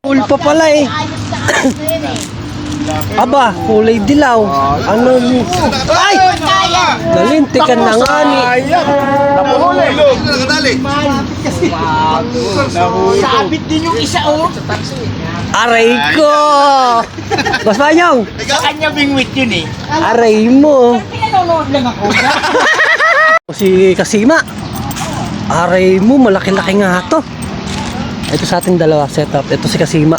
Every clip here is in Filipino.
Full pa pala eh. Aba, kulay dilaw. Ano ni? Ay! Nalintikan na nga ni. Sabit din yung isa oh. Aray ko! Boss Banyong! Sa kanya bingwit yun eh. Aray mo! Pinanonood lang ako. Si Kasima. Aray mo, malaki-laki nga to. Ito sa ating dalawa setup. Ito si Kasima.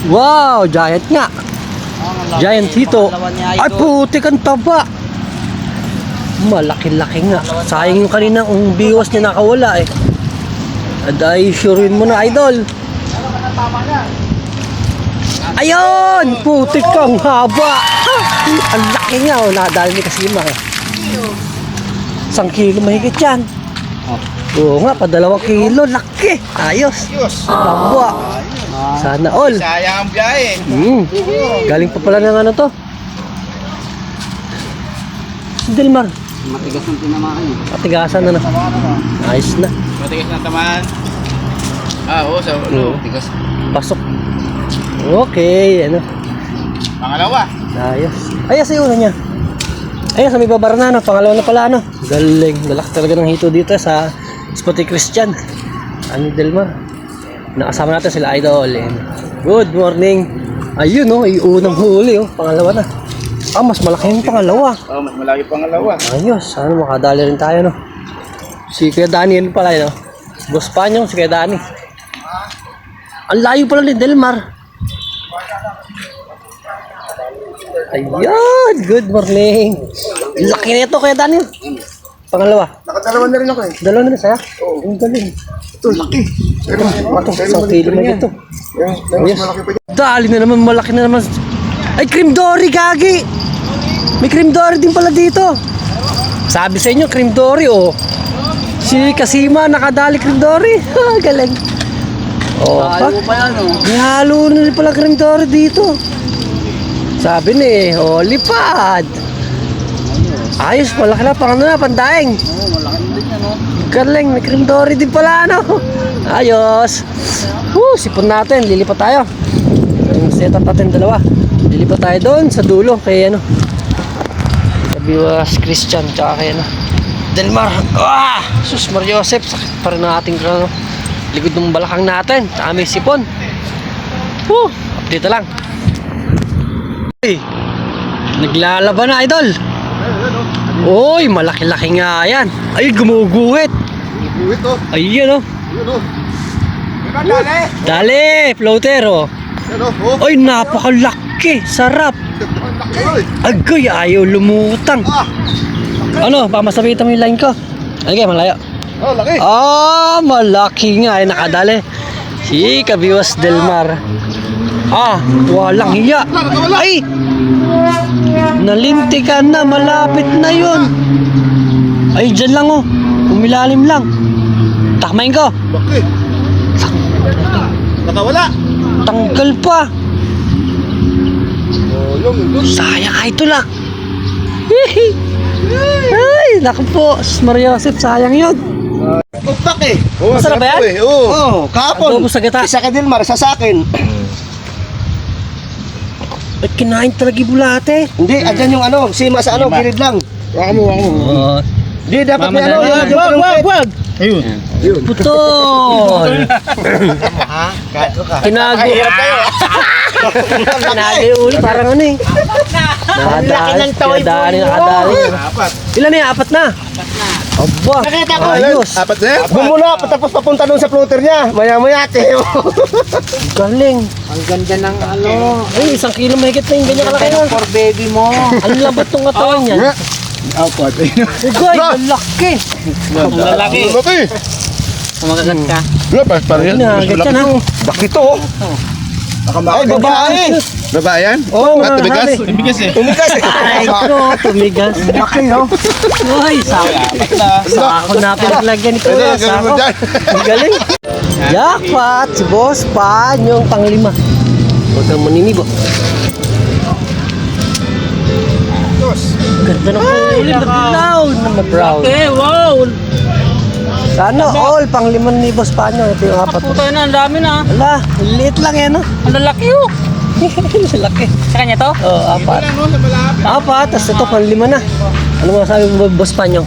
Wow, giant nga. Giant dito. Ay putik ang taba. Malaki-laki nga. Sayang yung kanina ang biwas niya nakawala eh. Aday, surein mo na idol. Ayun! Putik kang haba. Ang laki nga oh. Nadali ni Kasima. 1 kilo mahigit yan. Oo nga, pa 2 kilo. Laki. Ayos. Taba. Sana all. Sayang ang biyahe. Galing pa pala ng ano to. Si Delmar. Matigas ng tinamaan eh. Patigasan na na. Ayos na. Matigas na tamaan. Oo, sa Matigas. Pasok. Okay, ano. Pangalawa. Ayos. Ayos yung una niya. Ayos, may babara na, no? Pangalawa na pala, no? Galing. Lalaki talaga ng hito dito sa Spotty Christian. Ano, Delmar? Nakasama natin sila idol. Good morning. Ayun, no? Yung unang huli, oh. Pangalawa na. Ah, mas malaki yung pangalawa. Oh, mas malaki pangalawa. Ayos. Sana makadali rin tayo, no? Si Kuya Danny, yun pala, no? Boss Panyong, si Kuya Danny. Ang layo pala ni Delmar. Ayun, good morning. Laki na ito, Kuya Danny. Pangalawa. Nakadalawa na rin ako eh. Dalawa na rin saya? Oo. Ang galing. Ito, laki. Ito, 1 kilo na ito. Mas malaki pa dyan. Dali na naman, malaki na naman. Ay, cream dory, gagi. May cream dory din pala dito. Sabi sa inyo, cream dory, oh. Si Kasima, nakadali cream dory. Ha, galing. Oh, Halo pa yan oh. may halo na rin pala cream dory dito. Sabi ni, oh, lipad. Ayos, malaki na, pang ano na, pandaing. Oo, malaki na din yan oh. Galing, may cream dory din pala, ano. Ayos. Sipon natin, lilipat tayo. Yung setup natin dalawa. Lilipat tayo doon sa dulo kay ano. Kabiwas Christian tsaka kay ano. Delmar. Sus Mario Joseph, sakit pa rin ang ating ano, likod ng balakang natin. Tsaka may sipon. Update lang. Hey, naglalaban na idol. Oy, malaki-laki nga yan. Ay, gumuguhit. Buwit oh. Ayun oh. Yun oh. Dali. Dali, floater oh. Yan oh. Ay, napakalaki. Sarap. Agay, ayaw lumutang. Ano, baka masabitan mo yung line ko. Ano malayo? Oh, laki. Malaki nga. Ay, nakadali. Si Kabiwas Delmar. Walang hiya. Ay! Nalintikan na. Malapit na yun. Ay, dyan lang oh. Umilalim lang. Takmain ko. Laki. Nakawala. Tanggal pa. Oh, yung. Sayang idol ah. Ay, naku po. Mario Joseph, sayang yun. Pagpak eh. Oh, Masarap ba yan? Oo. Kahapon. Adobo sa gata. Isa ka Delmar, isa sa akin. Ay, kinain talaga yung bulate. Hindi, andyan yung ano, sima sa ano, gilid lang. Waka mo. Hindi, dapat may ano, wag. Ayun. Putol. Kinago. Kinago yung ulo, parang ano eh. Nakadali. Nakadali. Ilan na yan? 4 na? Aba, Nakita ko. ayos. Apat na yan? Bumula, tapos papunta doon sa floater niya. Maya-maya, Teo. Galing. Ang ganda ng ano. Ay, 1 kilo mahigit na yung ganyan kalaki nun. For baby mo. Ang labot ng katawan niya. Apat. Ugay, malaki. Lalaki. Laki. Kumakagat ka. Parang yan. Hinagat yan ha. Bakit to? Ay, babae. Babae yan? Oo, tumigas? marami. Tumigas eh. Tumigas eh. Ay, ko, tumigas. Laki no? Uy, sako na pinaglagyan ni Kuya. Sako. Ang galing. Jackpot, si Boss Pan, yung pang-5. Huwag kang maninibo. Ganda ng huli, naglaw na ma-brown. Okay, wow. Sana all, pang 5,000 Spanyo. Ito yung apat. Puto na, ang dami na. Wala, liit lang yan, no? Ang lalaki oh. Laki. Sa kanya to? Oo, apat. Apat, tapos ito pang 5 na. Ano mo sabi mo, Boss Panyo?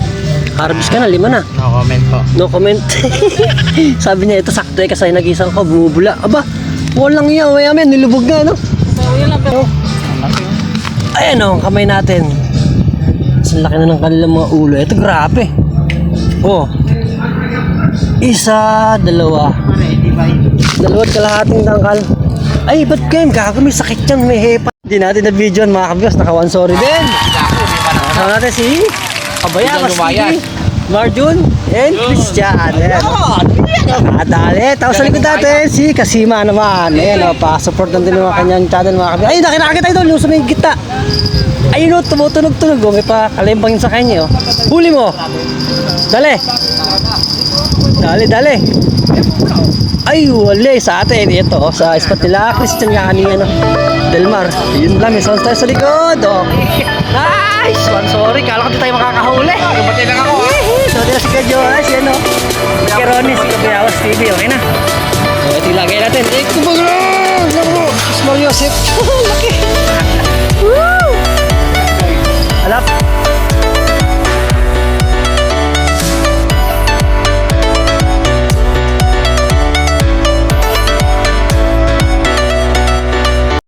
Harvest ka na, 5 na. No comment po. No comment. Sabi niya, ito sakto eh, kasi nagisang ko, bumubula. Aba, walang iya, maya nilubog na, no? So, yun lang pero. Ang laki oh. Ayan o, kamay natin. Ang laki na ng kanilang mga ulo. Ito, grabe. Oh. Isa, dalawa. Ready ba yun? Dalawat kalahating tangkal. Ay, ba't kayo? Gago, may sakit yan, may hepa. Hindi natin na video yan, mga kabiyos. Naka 1 sorry din. Kasama natin si Kabaya, Masidi, Marjun, and Christian. Ayan. Dali. Tapos sa likod natin, si Kasima naman. Ayan o, pa-support natin ng mga kanyang channel, mga kabiyos. Ay, nakita ito, luso na yung kita. Ayun o, tumutunog-tunog o. May pa kalimbangin sa kanya o. Huli mo. Dali. Dali. Ay, wala sa atin. Ito, sa spot nila. Christian nga kanina, no? Delmar. Yun lang, may sounds tayo sa likod. Oh. Nice! Sorry, kala ko di tayo makakahuli. Pati lang ako ah. So, dito si Kadyoras, yan, no? Si Keronis, si Kabayawas TV, okay na? So, ito yung lagay natin. Eh, kumbaga! Small Yosef. Laki!